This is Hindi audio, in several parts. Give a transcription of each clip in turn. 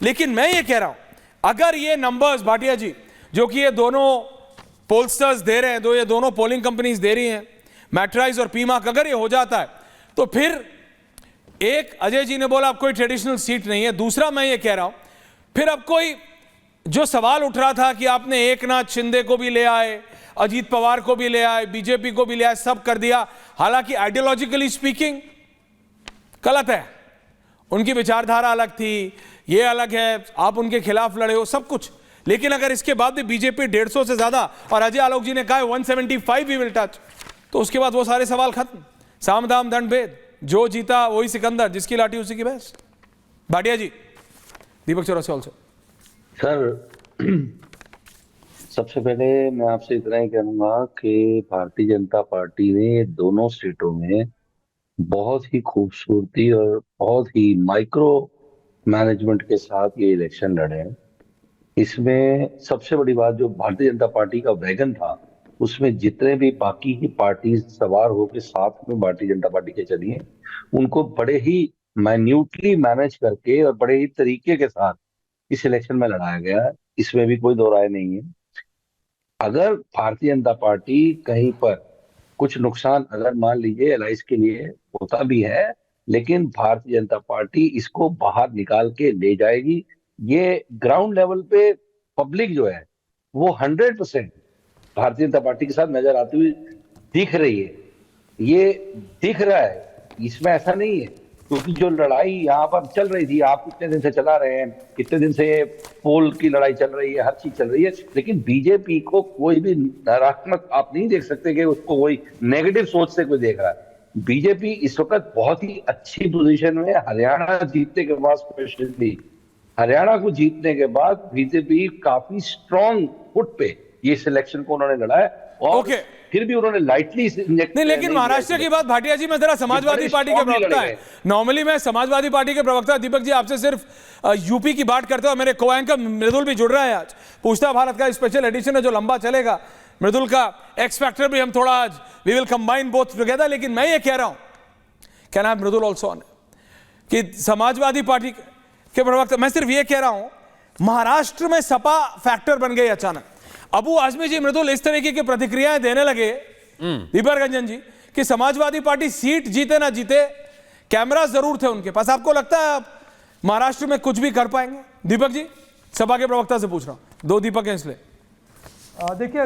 लेकिन मैं ये कह रहा हूं अगर ये नंबर्स भाटिया जी जो कि ये दोनों पोलस्टर्स दे रहे हैं, ये दोनों पोलिंग कंपनीज दे रही हैं, मैट्राइज और पीमार्क, अगर ये हो जाता है तो फिर एक अजय जी ने बोला अब कोई ट्रेडिशनल सीट नहीं है। दूसरा मैं ये कह रहा हूं फिर अब कोई जो सवाल उठ रहा था कि आपने एकनाथ शिंदे को भी ले आए, अजीत पवार को भी ले आए, बीजेपी को भी ले आए, सब कर दिया, हालांकि आइडियोलॉजिकली स्पीकिंग गलत है, उनकी विचारधारा अलग थी, ये अलग है, आप उनके खिलाफ लड़े हो, सब कुछ। लेकिन अगर इसके बाद भी बीजेपी 150 से ज्यादा और अजय आलोक जी ने कहा 175 वी विल टच, तो उसके बाद वो सारे सवाल खत्म। साम दाम दंड भेद, जो जीता वही सिकंदर, जिसकी लाठी उसी की भैंस। भाटिया जी, दीपक चौरसिया ऑल्सो। सर सबसे पहले मैं आपसे इतना ही कहूंगा कि भारतीय जनता पार्टी ने दोनों स्टेटों में बहुत ही खूबसूरती और बहुत ही माइक्रो मैनेजमेंट के साथ ये इलेक्शन लड़े हैं। इसमें सबसे बड़ी बात, जो भारतीय जनता पार्टी का वैगन था उसमें जितने भी बाकी की पार्टी सवार होकर साथ में भारतीय जनता पार्टी के चली हैं, उनको बड़े ही माइन्यूटली मैनेज करके और बड़े ही तरीके के साथ इस इलेक्शन में लड़ाया गया है। इसमें भी कोई दो राय नहीं है। अगर भारतीय जनता पार्टी कहीं पर कुछ नुकसान, अगर मान लीजिए एलाइंस के लिए होता भी है, लेकिन भारतीय जनता पार्टी इसको बाहर निकाल के ले जाएगी। ये ग्राउंड लेवल पे पब्लिक जो है वो 100% भारतीय जनता पार्टी के साथ नजर आती हुई दिख रही है। ये दिख रहा है, इसमें ऐसा नहीं है, क्योंकि जो लड़ाई यहाँ पर चल रही थी, आप कितने दिन से चला रहे हैं, कितने दिन से पोल की लड़ाई चल रही है, हर चीज चल रही है, लेकिन बीजेपी को कोई भी नकारात्मक आप नहीं देख सकते कि उसको कोई नेगेटिव सोच से कोई देख रहा है। बीजेपी इस वक्त बहुत ही अच्छी पोजीशन में, हरियाणा जीतने के बाद स्पेशली हरियाणा को जीतने के बाद बीजेपी काफी स्ट्रॉन्ग फुट पे ये सिलेक्शन को उन्होंने लड़ा है। और फिर भी उन्होंने लाइटली नहीं, लेकिन महाराष्ट्र की बात भाटिया जी, मैं जरा समाजवादी पार्टी के प्रवक्ता है, नॉर्मली मैं समाजवादी पार्टी के प्रवक्ता दीपक जी आपसे सिर्फ यूपी की बात करते हो। मेरे को-एंकर मृदुल भी जुड़ रहा है आज, पूछता भारत का स्पेशल एडिशन है जो लंबा चलेगा। मृदुल का एक्स फैक्टर भी हम थोड़ा आज we will combine both together. लेकिन मैं ये कह रहा हूं, can I have Mridul also on, कि समाजवादी पार्टी के प्रवक्ता, मैं सिर्फ ये कह रहा हूं महाराष्ट्र में सपा फैक्टर बन गई अचानक। अबू आजमी जी, मृदुल इस तरीके की प्रतिक्रियाएं देने लगे दीपक रंजन जी कि समाजवादी पार्टी सीट जीते ना जीते कैमरा जरूर थे उनके पास। आपको लगता है आप महाराष्ट्र में कुछ भी कर पाएंगे? दीपक जी, सभा के प्रवक्ता से पूछ रहा हूं, दो दीपक हैं इसलिए। देखिए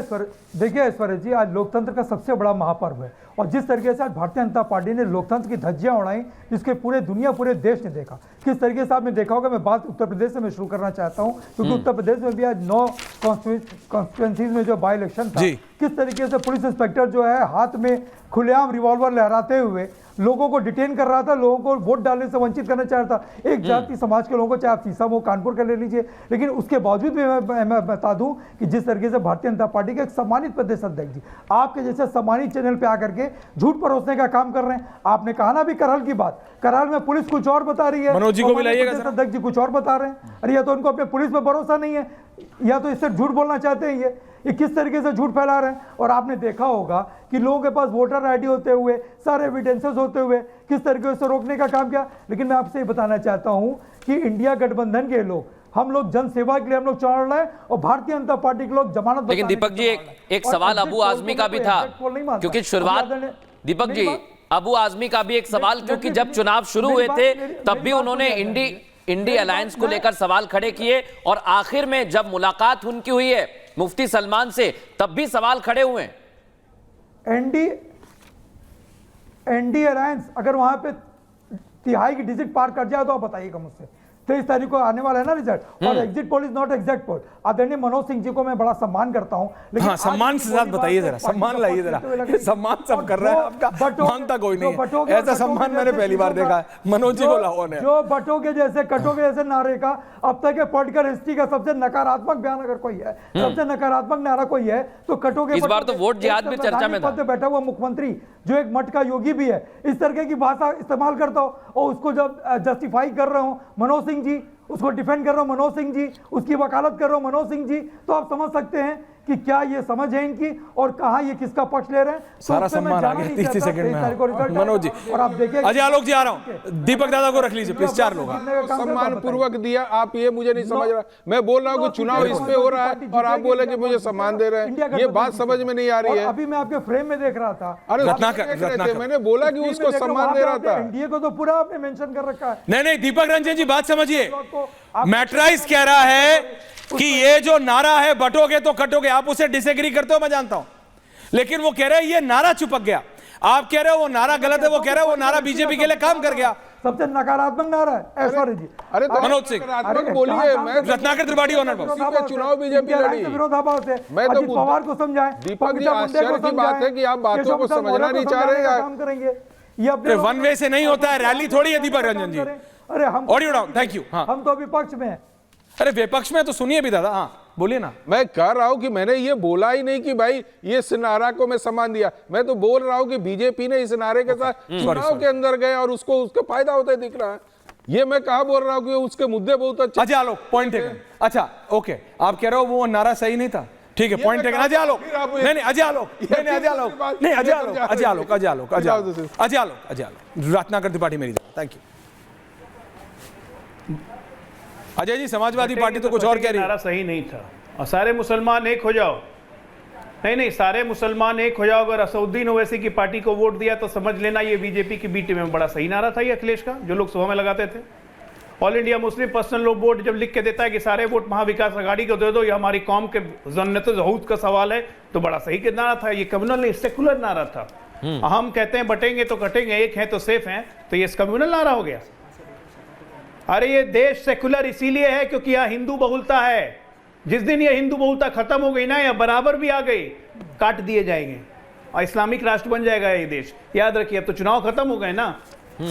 ऐश्वर्य जी, आज लोकतंत्र का सबसे बड़ा महापर्व है और जिस तरीके से आज भारतीय जनता पार्टी ने लोकतंत्र की धज्जियां उड़ाई, जिसके पूरे दुनिया पूरे देश ने देखा। किस तरीके से आपने देखा होगा, मैं बात उत्तर प्रदेश से मैं शुरू करना चाहता हूं, क्योंकि उत्तर प्रदेश में भी आज 9 कॉन्स्टिट्यूएंसीज में जो बाई इलेक्शन था, किस तरीके से पुलिस इंस्पेक्टर जो है हाथ में खुलेआम रिवॉल्वर लहराते हुए लोगों को डिटेन कर रहा था, लोगों को वोट डालने से वंचित करना चाह रहा था, एक जाति समाज के लोगों को, चाहे आप सीसा वो कानपुर का ले लीजिए। लेकिन उसके बावजूद भी मैं बता दूं कि जिस तरीके से भारतीय जनता पार्टी के एक सम्मानित प्रदेश अध्यक्ष जी आपके जैसे सम्मानित चैनल पे आकर के झूठ परोसने का काम कर रहे हैं। आपने कहा ना भी करहल की बात, करहल में पुलिस कुछ और बता रही है, मनोज जी को भी लाइएगा, अध्यक्ष जी कुछ और बता रहे हैं। अरे या तो उनको अपने पुलिस पे भरोसा नहीं है, या तो इससे झूठ बोलना चाहते हैं। ये किस तरीके से झूठ फैला रहे हैं। और आपने देखा होगा कि लोगों के पास वोटर आईडी होते हुए, सारे एविडेंसेस होते हुए किस तरीके से रोकने का काम किया। लेकिन मैं आपसे ये बताना चाहता हूं कि इंडिया गठबंधन के लोग, हम लोग जनसेवा के लिए हम लोग चढ़ रहे हैं और भारतीय जनता पार्टी के लोग जमानत। लेकिन दीपक जी, एक सवाल अबू आजमी का भी था, क्योंकि शुरुआत, दीपक जी, अबू आजमी का भी एक सवाल, क्योंकि जब चुनाव शुरू हुए थे तब भी उन्होंने इंडी अलायंस को लेकर सवाल खड़े किए, और आखिर में जब मुलाकात उनकी हुई है मुफ्ती सलमान से तब भी सवाल खड़े हुए। एनडी अलायंस अगर वहां पे तिहाई की डिजिट पार कर जाए तो आप बताइएगा मुझसे। 23 तारीख को आने वाला है ना रिजल्ट, और exit poll is not exact poll. आदरणीय मनोज सिंह जी को मैं बड़ा सम्मान करता हूं, लेकिन हाँ, सम्मान से साथ बताइए जरा, सम्मान लाइए जरा, सम्मान सब कर रहा है आपका, मानता कोई नहीं है, ऐसा सम्मान मैंने पहली बार देखा है। मनोज जी को लाओ ने जो बटो के जैसे नारे का अब तक के पॉलिटिकल हिस्ट्री का सबसे नकारात्मक बयान अगर कोई है, सबसे नकारात्मक नारा कोई है तो कटोगे। इस बार तो वोट जिहाद भी चर्चा में था। बैठा हुआ मुख्यमंत्री जो एक मठ का योगी भी है, इस तरह की भाषा इस्तेमाल करता हो और उसको जब जस्टिफाई कर रहे हो मनोज सिंह जी, उसको डिफेंड कर रहे हो मनोज सिंह जी, उसकी वकालत कर रहे हो मनोज सिंह जी, तो आप समझ सकते हैं कि क्या ये समझ है इनकी और कहां ये किसका पक्ष ले रहे हैं। तो सारा उसमें मैं सम्मान आ जाना गया नहीं 30 चाहता, सेकंड 23 तारीख को रिजल्ट में। मनोज जी, आएगा। और आप देखिए अजय आलोक जी आ रहा हूं, दीपक दादा को रख लीजिए प्लीज, 4 लोग। सम्मान पूर्वक दिया, आप ये मुझे नहीं समझ रहा। मैं बोल रहा हूँ कि चुनाव इस पे हो रहा है और आप बोले कि मुझे सम्मान दे रहे हैं, ये बात समझ में नहीं आ रही है। अभी मैं आपके फ्रेम में देख रहा था, अरे रत्नाकर, मैंने बोला कि उसको सम्मान दे रहा था। एनडीए को तो पूरा आपने मेंशन कर रखा है। नहीं दीपक रंजन जी बात समझिए, मैट्राइज कह रहा है कि ये जो नारा है बटोगे तो कटोगे, आप उसे डिसएग्री करते हो मैं जानता हूं, लेकिन वो कह रहे हैं ये नारा चिपक गया। आप कह रहे हो वो नारा गलत है, वो कह रहे हो वो नारा बीजेपी के लिए काम कर गया। सबसे नकारात्मक नारा है ऐश्वर्य जी। अरे तो मनोज सिंह, बोलिए, मैं रत्नाकर त्रिपाठी ऑनर बॉक्स। चुनाव बीजेपी लड़ी, विरोधाभास है। मैं तो अजित पवार को समझाएं, दीपक जी, आश्चर्य की बात है कि आप बातों को समझना नहीं चाह रहे हैं। काम करेंगे ये अपने वन वे से नहीं होता है, रैली थोड़ी है दीपक रंजन जी। अरे हम ऑडियो डाउन, थैंक यू। हाँ हम तो विपक्ष में हैं। अरे विपक्ष में तो सुनिए भी दादा, हाँ बोलिए ना। मैं कह रहा हूं कि मैंने ये बोला ही नहीं कि भाई ये इस नारा को मैं सम्मान दिया, मैं तो बोल रहा हूं कि बीजेपी ने इस नारे के साथ चुनाव के अंदर गए और उसको उसका फायदा होता दिख रहा है। ये मैं कहा बोल रहा हूं कि उसके मुद्दे बहुत अच्छे। Ajay Alok point taken. अच्छा ओके, आप कह रहे हो वो नारा सही नहीं था, ठीक है पॉइंट टेकन। अजय आलोक नहीं अजय आलोक नहीं अजय आलोक नहीं अजय आलोक अजय आलोक अजय आलोक अजय आलोक अजय आलोक रत्नाकर त्रिपाठी मेरी थैंक यू। अजय जी समाजवादी पार्टी तो कुछ और कह रही है। नारा सही नहीं था और सारे मुसलमान एक हो जाओ, नहीं सारे मुसलमान एक हो जाओ। अगर असउद्दीन ओवैसी की पार्टी को वोट दिया तो समझ लेना ये बीजेपी की बी टीम में बड़ा सही नारा था ये अखिलेश का, जो लोग सुबह में लगाते थे। All India Muslim personal law board जब लिख के देता है कि सारे वोट महाविकास अघाड़ी को दे दो, ये हमारी कौम के जन्नत ज़हूद का सवाल है, तो बड़ा सही के नारा था ये। कम्युनल नहीं, सेकुलर नारा था। हम कहते हैं बटेंगे तो कटेंगे, एक है तो सेफ हैं, तो ये कम्युनल नारा हो गया। अरे ये देश सेकुलर इसीलिए है क्योंकि यहाँ हिंदू बहुलता है। जिस दिन ये हिंदू बहुलता खत्म हो गई ना, या बराबर भी आ गई, काट दिए जाएंगे और इस्लामिक राष्ट्र बन जाएगा ये देश। याद रखिए, अब तो चुनाव खत्म हो गए ना,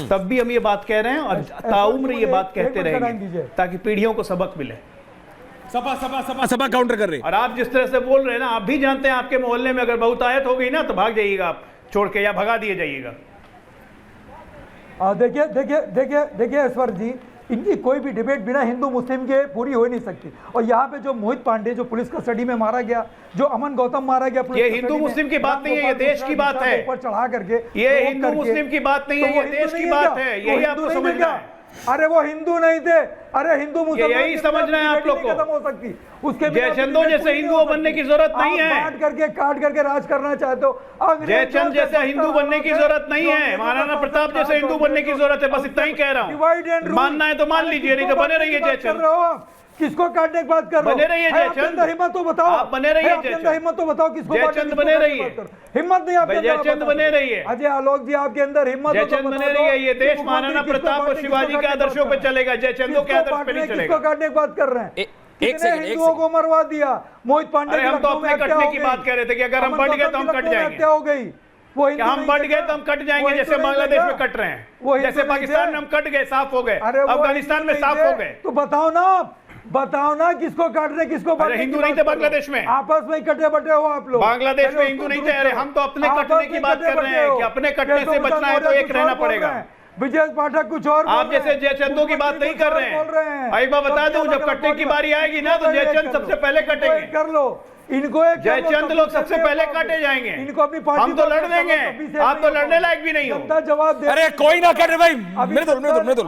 तब भी हम ये बात कह रहे हैं और ताउम्र ये बात कहते रहेंगे ताकि पीढ़ियों को सबक मिले। सपा काउंटर कर रही। और आप जिस तरह से बोल रहे हैं ना, आप भी जानते हैं आपके मोहल्ले में अगर बहुतायत हो गई ना तो भाग जाइएगा आप छोड़ के, या भगा दिए जाइएगा। देखिए देखिए देखिए देखिए ऐश्वर्य जी, इनकी कोई भी डिबेट बिना हिंदू मुस्लिम के पूरी हो ही नहीं सकती। और यहाँ पे जो मोहित पांडे जो पुलिस कस्टडी में मारा गया, जो अमन गौतम मारा गया, ये हिंदू मुस्लिम की बात नहीं है, ये देश की बात है। ऊपर चढ़ा करके ये हिंदू मुस्लिम की बात नहीं है, ये देश की बात है, यही आपको समझना है। अरे वो हिंदू नहीं थे, अरे हिंदू मुसलमान यही समझना है आप लोग को। खत्म हो सकती उसके जयचंदों जैसे हिंदू बनने की जरूरत नहीं है। बांट करके काट करके राज करना चाहते हो। जयचंद जैसे हिंदू बनने की जरूरत नहीं है, महाराणा प्रताप जैसे हिंदू बनने की जरूरत है, बस इतना ही कह रहा हूँ। मानना है तो मान लीजिए, नहीं तो बने रहिए जयचंद। किसको काटने की बात कर रहे हो? बने रहिए जयचंद, हिम्मत तो बताओ, आप बने रहिए जयचंद, हिम्मत तो बताओ किसको जयचंद बने रहिए, हिम्मत नहीं आपके अंदर, जयचंद बने रहिए। अजय आलोक जी आपके अंदर हिम्मत, जयचंद बने रहिए। ये देश महाराणा प्रताप और शिवाजी के आदर्शों पे चलेगा, जयचंदों के आदर्श पे नहीं चलेगा। किसको काटने की बात कर रहे हैं? एक सेकंड, हिंदुओं को मरवा दिया मोहित पांडे। अरे हम तो अपने कटने की बात कर रहे थे कि अगर हम बढ़ गए तो हम कट जाएंगे। क्या हो गई वो? हम बढ़ गए तो हम कट जाएंगे, जैसे बांग्लादेश में कट रहे हैं, जैसे पाकिस्तान में हम कट गए, साफ हो गए, अफगानिस्तान में साफ हो गए। तो बताओ ना किसको काट रहे, किसको? अरे हिंदू नहीं थे बांग्लादेश में, आपस में कटे बटे हो आप लोग। बांग्लादेश में हिंदू नहीं थे। अरे हम तो अपने कटने की बात कर रहे हैं कि अपने कटने से बचना है तो एक रहना पड़ेगा। विजय पाठक कुछ और, आप जैसे जयचंदों की बात नहीं कर रहे हैं। एक बार बता दूं, जब कटने की बारी आएगी ना तो जयचंद सबसे पहले कटेंगे। कर लो इनको, एक जयचंद लोग सबसे पहले काटे जाएंगे। इनको अपनी पार्टी, हम तो लड़ देंगे, आप तो लड़ने लायक भी नहीं हो। जवाब दे। अरे कोई ना कटे भाई, मेरे दो